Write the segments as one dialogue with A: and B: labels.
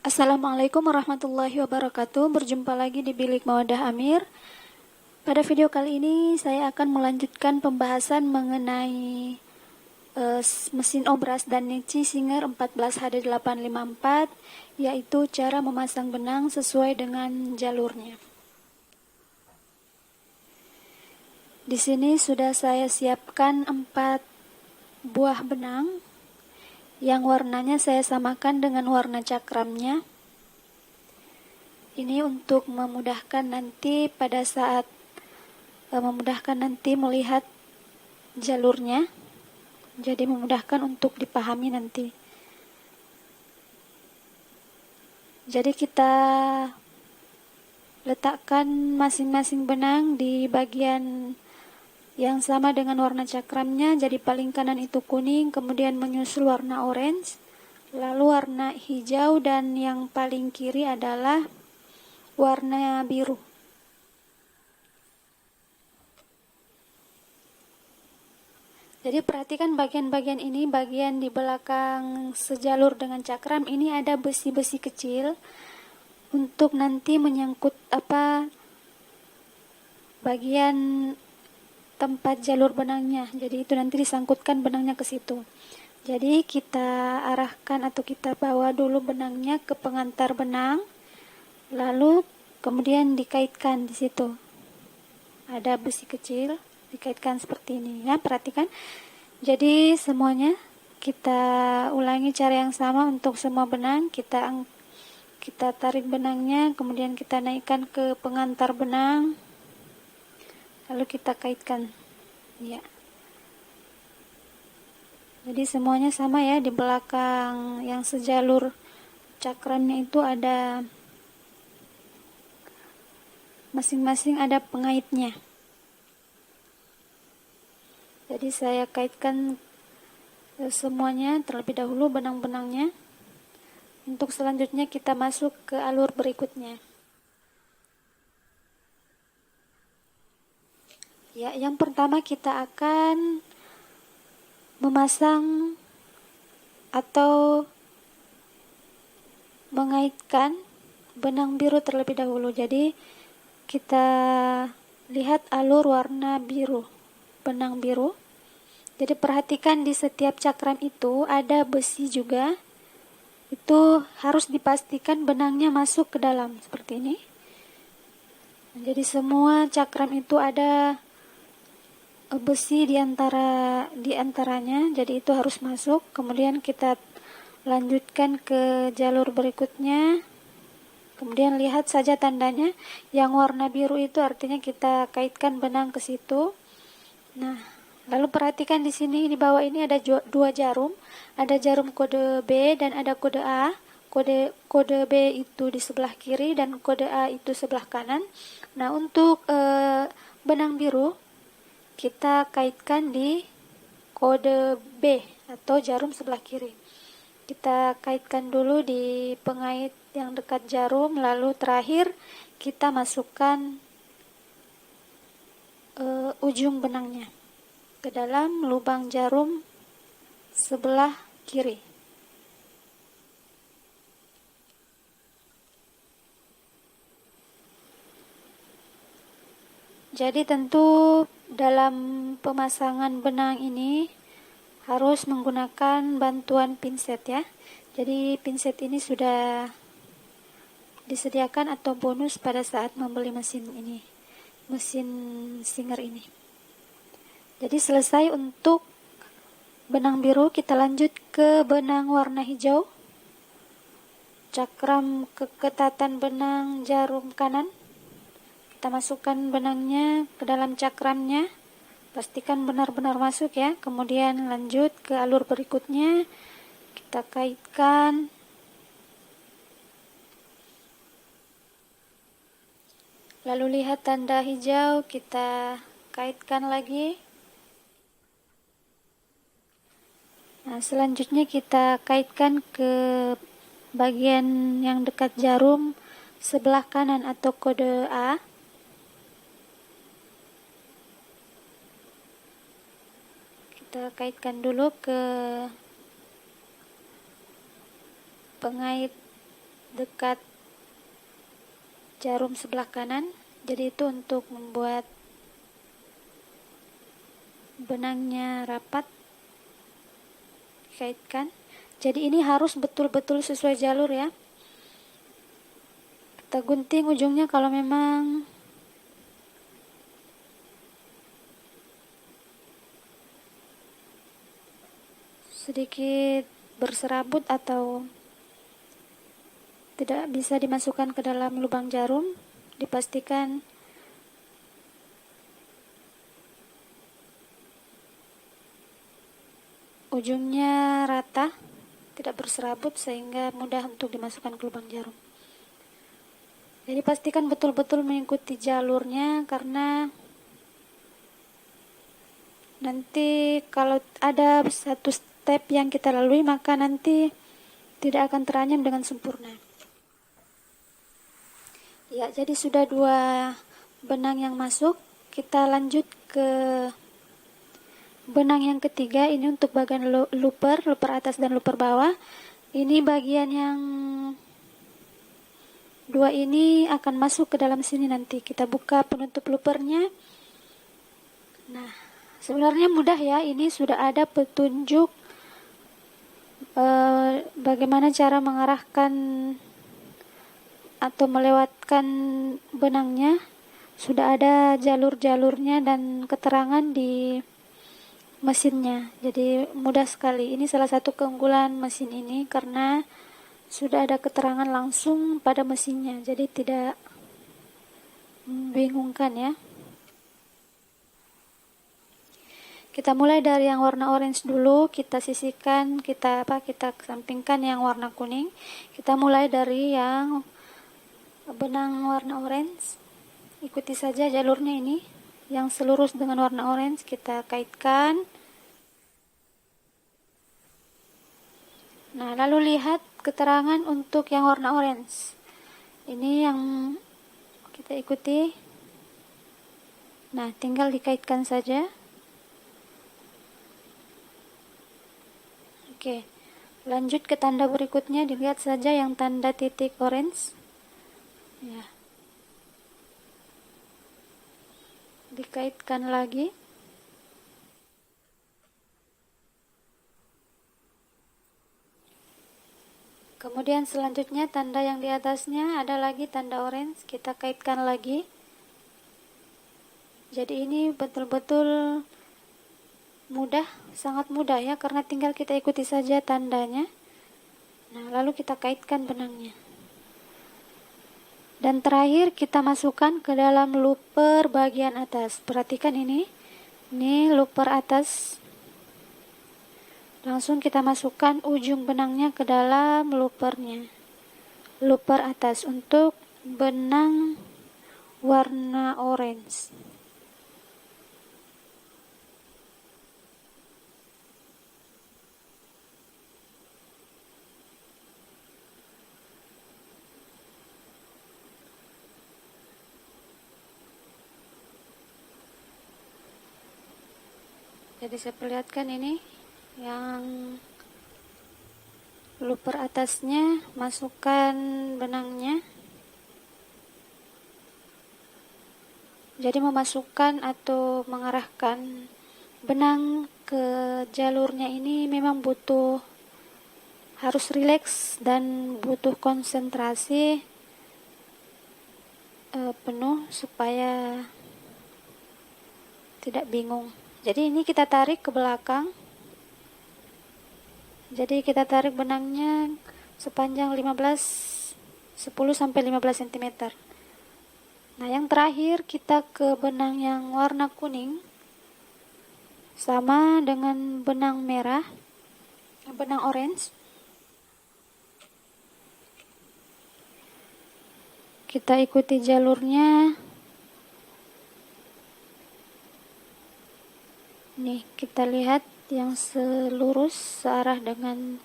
A: Assalamualaikum warahmatullahi wabarakatuh. Berjumpa lagi di Bilik Mawadah Amir. Pada video kali ini saya akan melanjutkan pembahasan mengenai mesin obras dan Nichi Singer 14HD854, yaitu cara memasang benang sesuai dengan jalurnya. Di sini sudah saya siapkan 4 buah benang yang warnanya saya samakan dengan warna cakramnya. Ini untuk memudahkan nanti pada saat melihat jalurnya, jadi memudahkan untuk dipahami nanti. Jadi kita letakkan masing-masing benang di bagian yang sama dengan warna cakramnya. Jadi paling kanan itu kuning, kemudian menyusul warna orange, lalu warna hijau, dan yang paling kiri adalah warna biru. Jadi perhatikan bagian-bagian ini, bagian di belakang sejalur dengan cakram ini ada besi-besi kecil untuk nanti menyangkut bagian tempat jalur benangnya. Jadi itu nanti disangkutkan benangnya ke situ. Jadi kita arahkan atau kita bawa dulu benangnya ke pengantar benang, lalu kemudian dikaitkan di situ. Ada besi kecil, dikaitkan seperti ini ya, perhatikan. Jadi semuanya kita ulangi cara yang sama untuk semua benang. Kita tarik benangnya, kemudian kita naikkan ke pengantar benang, lalu kita kaitkan ya. Jadi semuanya sama ya, di belakang yang sejalur cakramnya itu ada masing-masing ada pengaitnya. Jadi saya kaitkan semuanya terlebih dahulu benang-benangnya. Untuk selanjutnya kita masuk ke alur berikutnya. Ya, yang pertama kita akan memasang atau mengaitkan benang biru terlebih dahulu. Jadi kita lihat alur warna biru, benang biru. Jadi perhatikan di setiap cakram itu ada besi juga. Itu harus dipastikan benangnya masuk ke dalam seperti ini. Jadi semua cakram itu ada besi di antaranya, jadi itu harus masuk. Kemudian kita lanjutkan ke jalur berikutnya. Kemudian lihat saja tandanya, yang warna biru itu artinya kita kaitkan benang ke situ. Nah, lalu perhatikan di sini di bawah ini ada 2 jarum, ada jarum kode B dan ada kode A. Kode B itu di sebelah kiri dan kode A itu sebelah kanan. Nah, untuk benang biru kita kaitkan di kode B atau jarum sebelah kiri. Kita kaitkan dulu di pengait yang dekat jarum, lalu terakhir kita masukkan ujung benangnya ke dalam lubang jarum sebelah kiri. Jadi tentu dalam pemasangan benang ini harus menggunakan bantuan pinset ya. Jadi pinset ini sudah disediakan atau bonus pada saat membeli mesin ini, mesin Singer ini. Jadi selesai untuk benang biru, kita lanjut ke benang warna hijau. Cakram keketatan benang jarum kanan. Kita masukkan benangnya ke dalam cakramnya, pastikan benar-benar masuk ya. Kemudian lanjut ke alur berikutnya, kita kaitkan. Lalu lihat tanda hijau, kita kaitkan lagi. Nah, selanjutnya kita kaitkan ke bagian yang dekat jarum sebelah kanan atau kode A. Kita kaitkan dulu ke pengait dekat jarum sebelah kanan. Jadi itu untuk membuat benangnya rapat, kaitkan. Jadi ini harus betul-betul sesuai jalur ya. Kita gunting ujungnya kalau memang sedikit berserabut atau tidak bisa dimasukkan ke dalam lubang jarum, dipastikan ujungnya rata, tidak berserabut sehingga mudah untuk dimasukkan ke lubang jarum. Jadi pastikan betul-betul mengikuti jalurnya, karena nanti kalau ada satu step yang kita lalui maka nanti tidak akan teranyam dengan sempurna. Ya, jadi sudah 2 benang yang masuk. Kita lanjut ke benang yang ketiga. Ini untuk bagian looper atas dan looper bawah. Ini bagian yang 2 ini akan masuk ke dalam sini nanti. Kita buka penutup loopernya. Nah, sebenarnya mudah ya. Ini sudah ada petunjuk bagaimana cara mengarahkan atau melewatkan benangnya. Sudah ada jalur-jalurnya dan keterangan di mesinnya. Jadi mudah sekali. Ini salah satu keunggulan mesin ini karena sudah ada keterangan langsung pada mesinnya. Jadi tidak membingungkan ya. Kita mulai dari yang warna orange dulu, kita sisihkan, kita sampingkan yang warna kuning. Kita mulai dari yang benang warna orange. Ikuti saja jalurnya ini. Yang selurus dengan warna orange kita kaitkan. Nah, lalu lihat keterangan untuk yang warna orange. Ini yang kita ikuti. Nah, tinggal dikaitkan saja. Oke, lanjut ke tanda berikutnya. Dilihat saja yang tanda titik orange ya, dikaitkan lagi. Kemudian selanjutnya tanda yang di atasnya ada lagi tanda orange, kita kaitkan lagi. Jadi ini betul-betul mudah, sangat mudah ya, karena tinggal kita ikuti saja tandanya. Nah, lalu kita kaitkan benangnya. Dan terakhir kita masukkan ke dalam looper bagian atas. Perhatikan ini looper atas. Langsung kita masukkan ujung benangnya ke dalam loopernya. Looper atas untuk benang warna orange. Jadi saya perlihatkan ini yang looper atasnya, masukkan benangnya. Jadi memasukkan atau mengarahkan benang ke jalurnya ini memang harus rileks dan butuh konsentrasi penuh supaya tidak bingung. Jadi ini kita tarik ke belakang. Jadi kita tarik benangnya sepanjang 10 sampai 15 cm. Nah, yang terakhir kita ke benang yang warna kuning. Sama dengan benang merah, benang orange. Kita ikuti jalurnya. Nih, kita lihat yang selurus searah dengan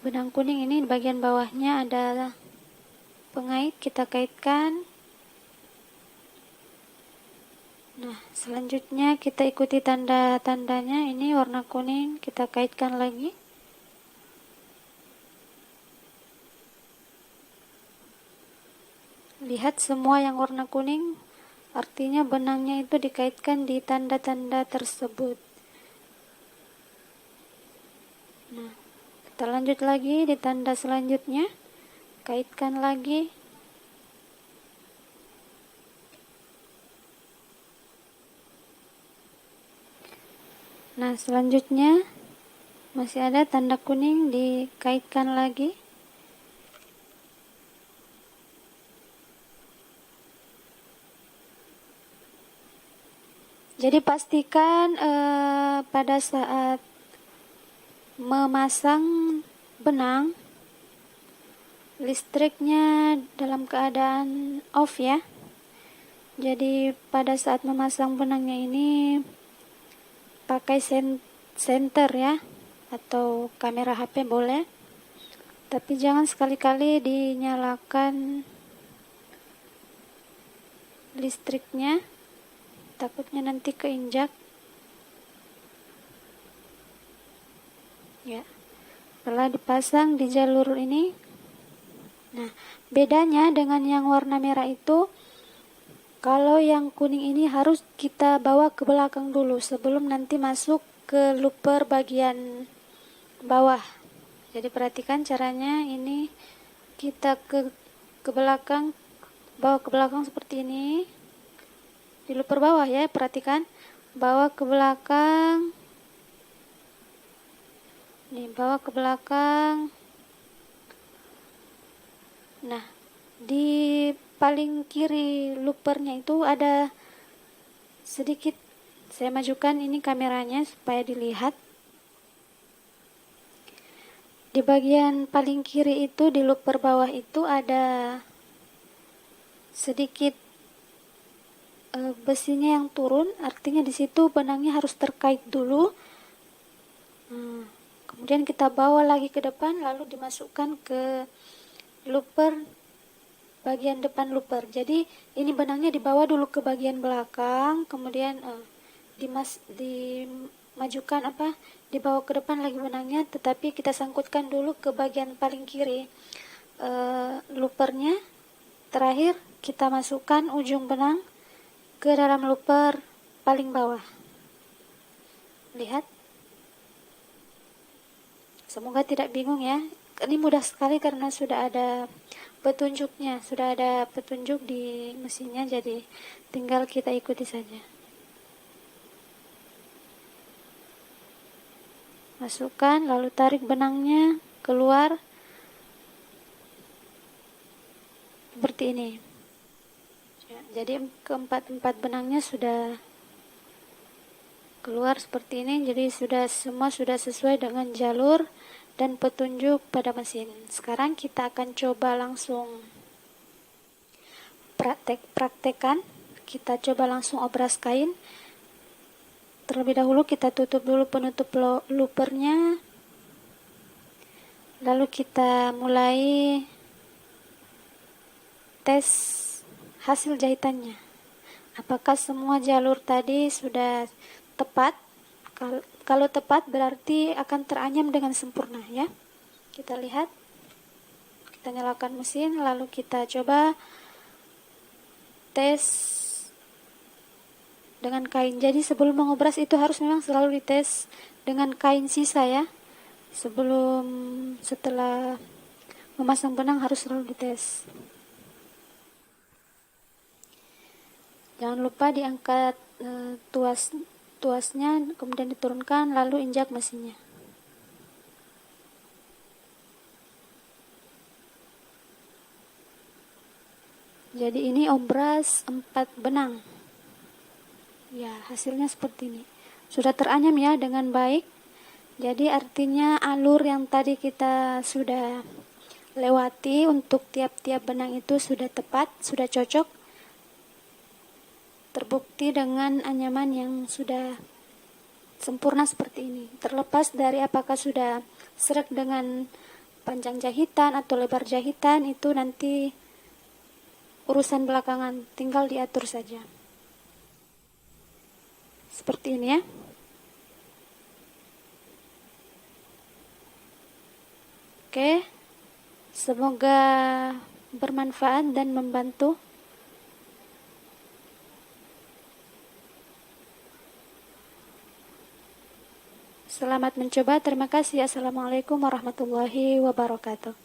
A: benang kuning ini. Di bagian bawahnya ada pengait, kita kaitkan. Nah, selanjutnya kita ikuti tanda-tandanya. Ini warna kuning, kita kaitkan lagi. Lihat semua yang warna kuning, artinya benangnya itu dikaitkan di tanda-tanda tersebut. Nah, kita lanjut lagi di tanda selanjutnya, kaitkan lagi. Nah, selanjutnya masih ada tanda kuning, dikaitkan lagi. Jadi pastikan pada saat memasang benang, listriknya dalam keadaan off ya. Jadi pada saat memasang benangnya ini pakai senter ya, atau kamera HP boleh, tapi jangan sekali-kali dinyalakan listriknya, takutnya nanti keinjak ya. Setelah dipasang di jalur ini, nah bedanya dengan yang warna merah itu, kalau yang kuning ini harus kita bawa ke belakang dulu sebelum nanti masuk ke looper bagian bawah. Jadi perhatikan caranya, ini kita ke belakang, bawa ke belakang seperti ini. Di looper bawah ya, perhatikan, bawa ke belakang. Nih, bawa ke belakang. Nah, di paling kiri loopernya itu ada sedikit, saya majukan ini kameranya supaya dilihat. Di bagian paling kiri itu, di looper bawah itu ada sedikit besinya yang turun, artinya di situ benangnya harus terkait dulu. Kemudian kita bawa lagi ke depan, lalu dimasukkan ke looper bagian depan looper. Jadi ini benangnya dibawa dulu ke bagian belakang, kemudian dimajukan dibawa ke depan lagi benangnya, tetapi kita sangkutkan dulu ke bagian paling kiri loopernya. Terakhir kita masukkan ujung benang ke dalam looper paling bawah. Lihat, semoga tidak bingung ya. Ini mudah sekali karena sudah ada petunjuknya, sudah ada petunjuk di mesinnya, jadi tinggal kita ikuti saja. Masukkan, lalu tarik benangnya keluar seperti ini. Jadi keempat benangnya sudah keluar seperti ini. Jadi semua sudah sesuai dengan jalur dan petunjuk pada mesin. Sekarang kita akan coba langsung praktekan. Kita coba langsung obras kain. Terlebih dahulu kita tutup dulu penutup loopernya, lalu kita mulai tes hasil jahitannya. Apakah semua jalur tadi sudah tepat? Kalau tepat berarti akan teranyam dengan sempurna ya. Kita lihat, kita nyalakan mesin, lalu kita coba tes dengan kain. Jadi sebelum mengobras itu harus memang selalu dites dengan kain sisa ya. Setelah memasang benang harus selalu dites. Jangan lupa diangkat tuasnya, kemudian diturunkan, lalu injak mesinnya. Jadi ini obras 4 benang. Ya, hasilnya seperti ini. Sudah teranyam ya dengan baik. Jadi artinya alur yang tadi kita sudah lewati untuk tiap-tiap benang itu sudah tepat, sudah cocok. Terbukti dengan anyaman yang sudah sempurna seperti ini. Terlepas dari apakah sudah sreg dengan panjang jahitan atau lebar jahitan, itu nanti urusan belakangan, tinggal diatur saja. Seperti ini ya. Oke, semoga bermanfaat dan membantu. Selamat mencoba. Terima kasih. Assalamualaikum warahmatullahi wabarakatuh.